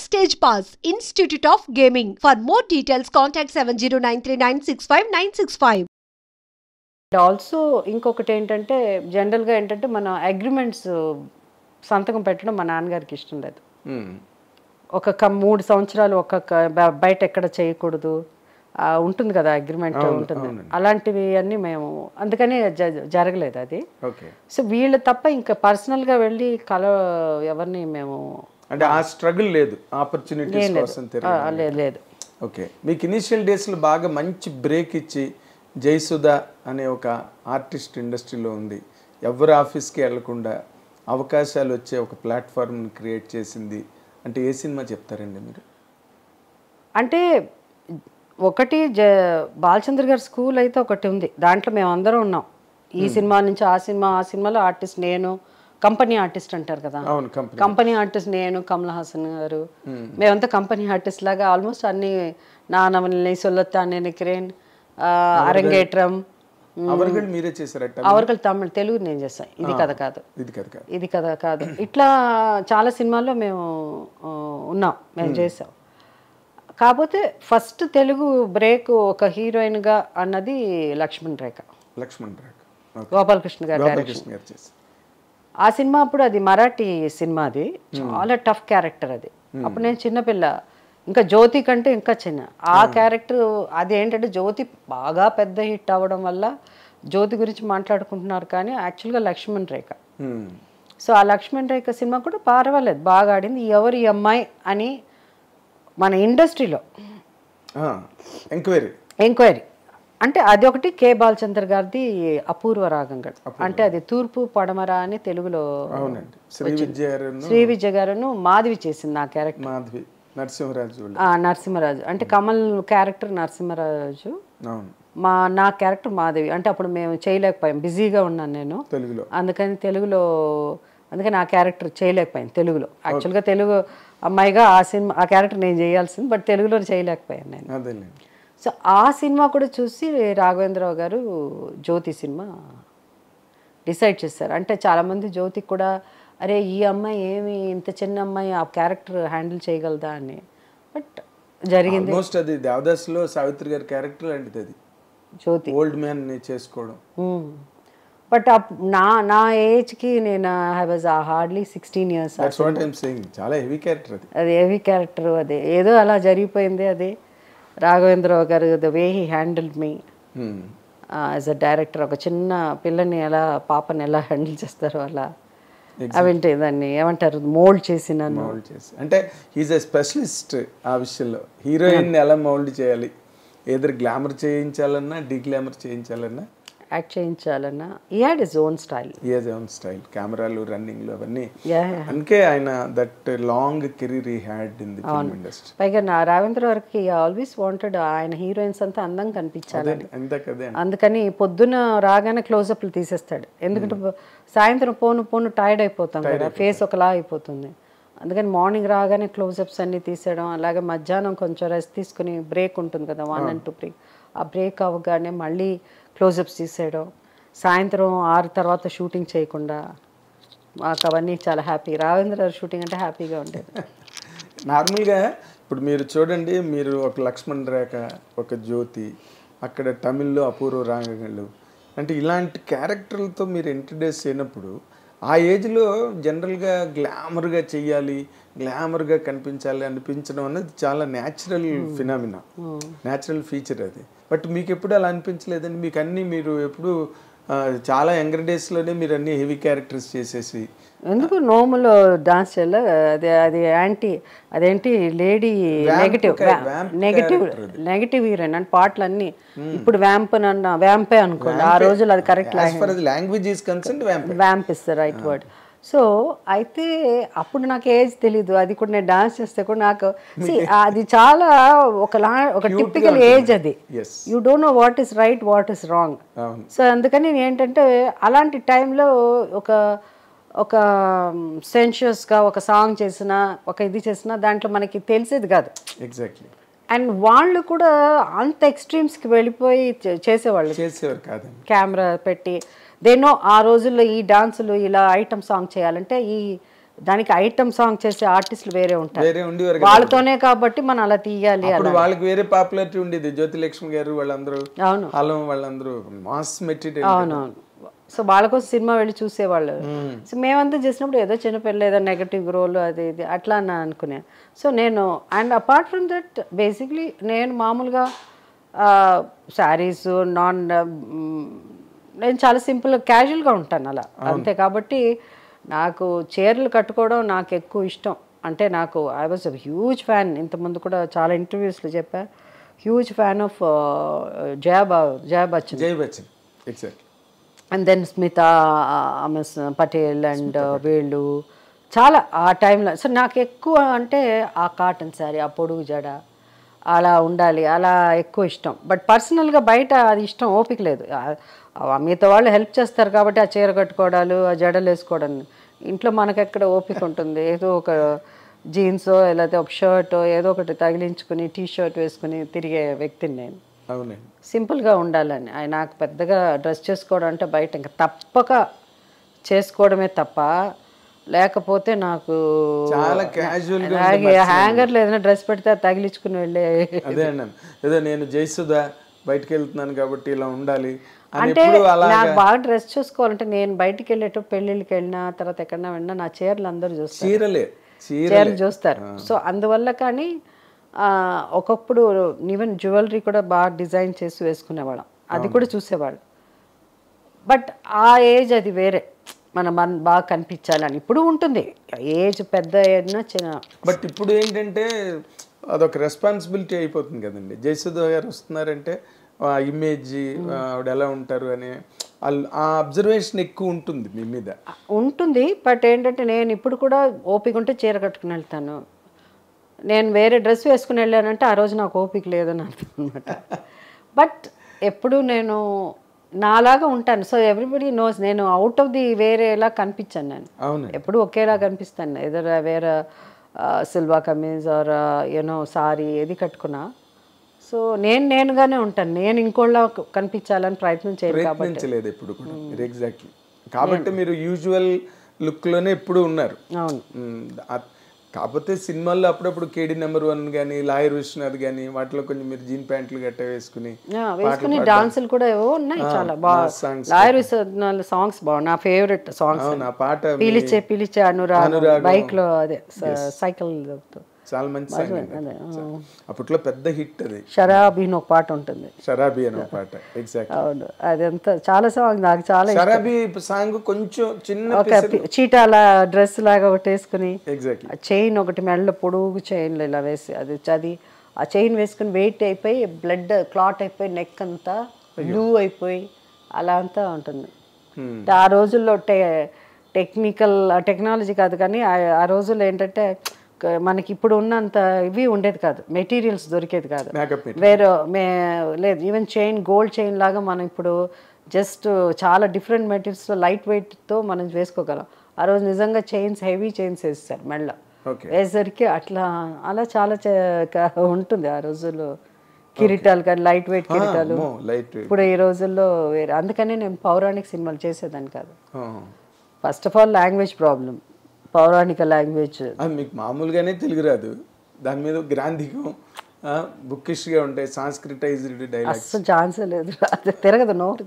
Backstage Pass, Institute of Gaming. For more details, contact 7093965965. Also ఇంకొకటి ఏంటంటే జనరల్గా ఏంటంటే మన అగ్రిమెంట్స్ సంతకం పెట్టడం మా నాన్నగారికి ఇష్టం లేదు. ఒక 3 సంవత్సరాలు బయట ఎక్కడ చేయకూడదు ఉంటుంది కదా, అగ్రిమెంట్ ఉంటుంది. అలాంటివి అన్నీ మేము అందుకని జరగలేదు అది. సో వీళ్ళు తప్ప ఇంకా పర్సనల్గా వెళ్ళి ఎవరిని మేము అంటే ఆ స్ట్రగుల్ లేదు, ఆపర్చునిటీస్ కోసం లేదు. ఓకే, మీకు ఇనిషియల్ డేస్లో బాగా మంచి బ్రేక్ ఇచ్చి జయసుధ అనే ఒక ఆర్టిస్ట్ ఇండస్ట్రీలో ఉంది, ఎవరు ఆఫీస్కి వెళ్లకుండా అవకాశాలు వచ్చే ఒక ప్లాట్ఫామ్ని క్రియేట్ చేసింది అంటే ఏ సినిమా చెప్తారండి మీరు? అంటే ఒకటి బాలచంద్ర గారి స్కూల్ అయితే ఒకటి ఉంది, దాంట్లో మేము అందరం ఉన్నాం. ఈ సినిమా నుంచి ఆ సినిమాలో ఆర్టిస్ట్ నేను, కంపెనీ ఆర్టిస్ట్ అంటారు కదా, కంపెనీ ఆర్టిస్ట్ నేను, కమల్ హాసన్ గారు, మేమంతా కంపెనీ ఆర్టిస్ట్ లాగా ఆల్మోస్ట్ అన్ని నానవల్ని సొల్లొత్తాను నిక్రేన్ అరంగేట్రం మీరే చేశారట. అవర్గల్ తమిళ్ తెలుగు నేను చేస్తాను. ఇది కథ కాదు ఇట్లా చాలా సినిమాల్లో మేము ఉన్నాం, మేము చేసాం. కాకపోతే ఫస్ట్ తెలుగు బ్రేక్ ఒక హీరోయిన్గా అన్నది లక్ష్మణ్ రేఖ గోపాలకృష్ణ గారు డైరెక్షన్. ఆ సినిమా అప్పుడు అది మరాఠీ సినిమా, అది చాలా టఫ్ క్యారెక్టర్ అది. అప్పుడు నేను చిన్నపిల్ల, ఇంకా జ్యోతి కంటే ఇంకా చిన్న. ఆ క్యారెక్టర్ అది ఏంటంటే జ్యోతి బాగా పెద్ద హిట్ అవ్వడం వల్ల జ్యోతి గురించి మాట్లాడుకుంటున్నారు, కానీ యాక్చువల్గా లక్ష్మణ్ రేఖ. సో ఆ లక్ష్మణ్ రేఖ సినిమా కూడా పర్వాలేదు, బాగా ఆడింది. ఎవరు ఈ అమ్మాయి అని మన ఇండస్ట్రీలో ఎంక్వైరీ అంటే అది ఒకటి. కే బాలచంద్ర గారిది అపూర్వ రాగంగడ్, అంటే అది తూర్పు పడమర అని తెలుగులో శ్రీ విజయ గారును మాధవి చేసింది ఆ క్యారెక్టర్. నరసింహరాజు అంటే కమల్ క్యారెక్టర్ నరసింహరాజు, నా క్యారెక్టర్ మాధవి. అంటే అప్పుడు మేము చేయలేకపోయాం, బిజీగా ఉన్నాను నేను అందుకని ఆ క్యారెక్టర్ చేయలేకపోయాను తెలుగులో. యాక్చువల్గా తెలుగు అమ్మాయిగా ఆ క్యారెక్టర్ నేను చేయాల్సింది, బట్ తెలుగులో చేయలేకపోయాను నేను. సో ఆ సినిమా కూడా చూసి రాఘవేంద్రరావు గారు జ్యోతి సినిమా డిసైడ్ చేశారు. అంటే చాలామంది జ్యోతికి కూడా అరే ఈ అమ్మాయి ఏమి ఇంత చిన్న అమ్మాయి ఆ క్యారెక్టర్ హ్యాండిల్ చేయగలదా అని, బట్ జరిగింది. అది దేవదాస్లో సావిత్రి గారి క్యారెక్టర్ లాంటిది, అది జ్యోతి ఓల్డ్ మ్యాన్ చేసుకోవడం. బట్ నా ఏజ్కి నేను ఐ వాజ్ హార్డ్లీ 16 years. చాలా హెవీ క్యారెక్టర్ అది హెవీ క్యారెక్టర్, అది ఏదో అలా జరిగిపోయింది. అది రాఘవేంద్రరావు గారు the way he handled me as a director, ఒక చిన్న పిల్లని ఎలా పాపని ఎలా హ్యాండిల్ చేస్తారో అలా, అవంటే దాన్ని ఏమంటారు మోల్డ్ చేసి అంటే హీజ్ ఎ స్పెషలిస్ట్ ఆ విషయంలో. హీరోయిన్ ఎలా మోల్డ్ చేయాలి, ఏదో గ్లామర్ చేయించాలన్నా డిగ్లామర్ చేయించాలన్నా యాక్ట్ చేయించాలన్నా he had his own style. కెమెరాలు రన్నింగ్లు అవన్నీ. అందుకే ఆయన that long career he had in the film industry. పైగా నా రాఘవేంద్ర గారికి ఆల్వేస్ వాంటెడ్ ఆయన హీరోయిన్స్ అంతా అందంగా కనిపించాలని, అందుకని పొద్దున రాగానే క్లోజప్లు తీసేస్తాడు. ఎందుకంటే సాయంత్రం పోను టైర్డ్ అయిపోతాం కదా, ఫేస్ ఒకలా అయిపోతుంది. అందుకని మార్నింగ్ రాగానే క్లోజప్స్ అన్నీ తీసేయడం, అలాగే మధ్యాహ్నం కొంచెం రెస్ట్ తీసుకుని బ్రేక్ ఉంటుంది కదా 1 and 2 బ్రేక్, ఆ బ్రేక్ అవ్వగానే మళ్ళీ క్లోజప్స్ తీసేయడం, సాయంత్రం 6 తర్వాత షూటింగ్ చేయకుండా, మాకు అవన్నీ చాలా హ్యాపీ. రాఘవేంద్ర షూటింగ్ అంటే హ్యాపీగా ఉండేది. నార్మల్గా ఇప్పుడు మీరు చూడండి, మీరు ఒక లక్ష్మణ్ రేఖ, ఒక జ్యోతి, అక్కడ తమిళ్లో అపూర్వ రాగంగళ్ళు, అంటే ఇలాంటి క్యారెక్టర్లతో మీరు ఇంట్రడ్యూస్ అయినప్పుడు ఆ ఏజ్లో జనరల్గా గ్లామర్గా చెయ్యాలి, గ్లామర్గా కనిపించాలి అనిపించడం అనేది చాలా న్యాచురల్ ఫినామినా, న్యాచురల్ ఫీచర్ అది. బట్ మీకు ఎప్పుడు అలా అనిపించలేదండి? మీకు అన్నీ మీరు ఎప్పుడు చాలా యంగర్ డేస్లోనే మీరు అన్ని హెవీ క్యారెక్టర్స్ చేసేసి ఎందుకు నోములో డాన్స్ చేయాలి? అది అదేంటి లేడీ నెగటివ్ హీరోయిన్ అంటే పాటలు అన్నీ. ఇప్పుడు వ్యాంపే అనుకోండి, ఆ రోజులు అది కరెక్ట్ వ్యాంప్ ఇస్తారు, రైట్ వర్డ్. సో అయితే అప్పుడు నాకు ఏజ్ తెలీదు, అది కూడా నేను డాన్స్ చేస్తే కూడా నాకు అది చాలా ఒక టిపికల్ ఏజ్, అది you don't know what is right what is wrong. So అందుకని ఏంటంటే అలాంటి టైంలో ఒక సెన్షియస్గా ఒక సాంగ్ చేసినా, ఒక ఇది చేసినా దాంట్లో మనకి తెలిసేది కాదు. ఎగ్జాక్ట్లీ. అండ్ వాళ్ళు కూడా అంత ఎక్స్ట్రీమ్స్కి వెళ్ళిపోయి చేసేవాళ్ళు కాదు, కెమెరా పెట్టి. దేనో ఆ రోజుల్లో ఈ డాన్సులు ఇలా ఐటమ్ సాంగ్ చేయాలంటే ఈ దానికి ఐటమ్ సాంగ్ చేసే ఆర్టిస్టులు వేరే ఉంటారు, వేరే ఉండేవారు. వాళ్ళతోనే కాబట్టి మనం అలా తీయాలి. అప్పుడు వాళ్ళకి వేరే పాపులారిటీ ఉండేది. జ్యోతిలక్ష్మి గారు వాళ్ళందరూ, అవును హలో వాళ్ళందరూ మాస్ మెటీరియల్. అవునవును. సో వాళ్ళ కోసం సినిమా వెళ్ళి చూసేవాళ్ళు. సో మేమంతా చేసినప్పుడు ఏదో చిన్నపిల్ల ఏదో నెగటివ్ రోల్ అది ఇది అట్లా అని అనుకునే. సో నేను and apart from that basically నేను మామూలుగా శారీస్ నేను చాలా సింపుల్ క్యాజువల్గా ఉంటాను అలా అంతే. కాబట్టి నాకు చీరలు కట్టుకోవడం నాకు ఎక్కువ ఇష్టం. అంటే నాకు ఐ వాజ్ హ్యూజ్ ఫ్యాన్, ఇంతకుముందు కూడా చాలా ఇంటర్వ్యూస్లో చెప్పా, huge fan of Jaya Bachchan. Exactly. And then Smita Patil and వీళ్ళు చాలా ఆ టైంలో. సో నాకు ఎక్కువ అంటే ఆ కాటన్ శారీ, ఆ పొడుగు జడ అలా ఉండాలి, అలా ఎక్కువ ఇష్టం. బట్ పర్సనల్గా బయట అది ఇష్టం ఓపిక లేదు. మిగతా వాళ్ళు హెల్ప్ చేస్తారు కాబట్టి ఆ చీర కట్టుకోవడాలు, ఆ జడలు వేసుకోవడం. ఇంట్లో మనకెక్కడ ఓపిక ఉంటుంది? ఏదో ఒక జీన్సో లేకపోతే ఒక షర్టో ఏదో ఒకటి తగిలించుకుని టీ షర్ట్ వేసుకుని తిరిగే వ్యక్తిని నేను. అవునండి. సింపుల్గా ఉండాలని నాకు పెద్దగా డ్రెస్ చేసుకోవడం అంటే బయట ఇంకా తప్పక చేసుకోవడమే తప్ప, లేకపోతే నాకు చాలా క్యాజువల్గా హ్యాంగర్లో ఏదైనా డ్రెస్ పెడితే తగిలించుకుని వెళ్ళే. అదే అన్నాను, ఏదో నేను జయసుధ బయటకు వెళ్తున్నాను కాబట్టి ఇలా ఉండాలి అంటే నాకు బాగా డ్రెస్ చూసుకోవాలంటే నేను బయటికి వెళ్ళేటప్పుడు పెళ్ళిళ్ళకి వెళ్ళినా తర్వాత ఎక్కడన్నా వెళ్ళినా నా చీరలు అందరూ చూస్తారు, చీరలు చూస్తారు. సో అందువల్ల కానీ ఒకప్పుడు ఈవెన్ జ్యువెలరీ కూడా బాగా డిజైన్ చేసి వేసుకునేవాళ్ళం, అది కూడా చూసేవాళ్ళు. బట్ ఆ ఏజ్ అది వేరే, మనం బాగా కనిపించాలని ఇప్పుడు ఉంటుంది, ఏజ్ పెద్ద అయినా చిన్న. బట్ ఇప్పుడు ఏంటంటే అదొక రెస్పాన్సిబిలిటీ అయిపోతుంది కదండి. జయసుధ గారు వస్తున్నారంటే ఇమేజ్ ఆవిడ ఎలా ఉంటారు అని ఆ అబ్జర్వేషన్ ఎక్కువ ఉంటుంది మీ మీద ఉంటుంది. బట్ ఏంటంటే నేను ఇప్పుడు కూడా ఓపిక ఉంటే చీర కట్టుకుని వెళ్తాను. నేను వేరే డ్రెస్ వేసుకుని వెళ్ళానంటే ఆ రోజు నాకు ఓపిక లేదని అర్థం అనమాట. బట్ ఎప్పుడు నేను నాలాగా ఉంటాను. సో ఎవ్రీబడి నోస్ నేను అవుట్ ఆఫ్ ది వేరేలా కనిపించాను. నేను ఎప్పుడు ఒకేలా కనిపిస్తాను. ఏదో వేరే సిల్వా కమీజ్ ఆర్ యూనో సారీ ఏది కట్టుకున్నా సో నేనుగానే ఉంటాను. నేను ఇంకోళ్ళ కనిపించాలని ప్రయత్నం చేయలేదు కాబట్టి ఎప్పుడు కూడా. ఎగ్జాక్ట్లీ. కాబట్టి మీరు యూజువల్ లుక్లోనే ఎప్పుడు ఉన్నారు. అవును. కాకపోతే సినిమాల్లో అప్పుడప్పుడు కేడీ నెంబర్ 1 కానీ లాయర్ విశ్వనాథ్ కానీ వాటిలో కొంచెం మీరు జీన్ ప్యాంట్లు గట్ట వేసుకుని డాన్సులు కూడా ఏవో ఉన్నాయి చాలా బాగా. లాయర్ విశ్వనాథ్ సాంగ్స్ బాగున్నాయి, నా ఫేవరెట్ సాంగ్స్. ఆ పాట పిలిచే అనురాగ్ బైక్ లో అదే సైకిల్ చాలా మంచి సాంగ్. అప్పట్లో పెద్ద హిట్ అది. షరాబీ అని ఒక పాట ఉంటుంది, షరాబీ అని ఒక పాట. ఎగ్జాక్ట్. అవును, అదంతా చాలా సాంగ్ నాకు చాలా. షరాబీ సాంగ్ కొంచెం చిన్న చీటాల డ్రెస్ లాగా ఒకటి వేసుకుని ఎగ్జాక్ట్లీ చైన్ ఒకటి మెడలో పొడుగు చైన్లు ఇలా వేసి అది ఆ చైన్ వేసుకుని వెయిట్ అయిపోయి బ్లడ్ క్లాట్ అయిపోయి నెక్ అంతా బ్లూ అయిపోయి అలా అంతా ఉంటుంది. ఆ రోజుల్లో టెక్నాలజీ కాదు కానీ ఆ రోజుల్లో ఏంటంటే మనకి ఇప్పుడు ఉన్నంత ఇవి ఉండేది కాదు, మెటీరియల్స్ దొరికేది కాదు. వేరే లేదు, ఈవెన్ చైన్ గోల్డ్ చైన్ లాగా మనం ఇప్పుడు జస్ట్ చాలా డిఫరెంట్ మెటీరియల్స్లో లైట్ వెయిట్తో మనం వేసుకోగలం. ఆ రోజు నిజంగా చైన్స్ హెవీ చైన్స్ వేస్తారు మెళ్ళ, వేసరికి అలా చాలా ఉంటుంది ఆ రోజుల్లో. కిరీటాలు కానీ లైట్ వెయిట్ కిరీటాలు ఇప్పుడు ఈ రోజుల్లో వేరే. అందుకనే నేను పౌరాణిక సినిమాలు చేసేదాన్ని కాదు. First of all language problem, పౌరాణిక లాంగ్వేజ్ మీకు మామూలుగానే తెలుగు రాదు, దాని మీద గ్రాంధికం బుక్కిష్గా ఉంటాయి, సాంస్క్రిటైజ్డ్ డైలాగ్స్, అసలు ఛాన్సే లేదు, తిరగదు నోరు.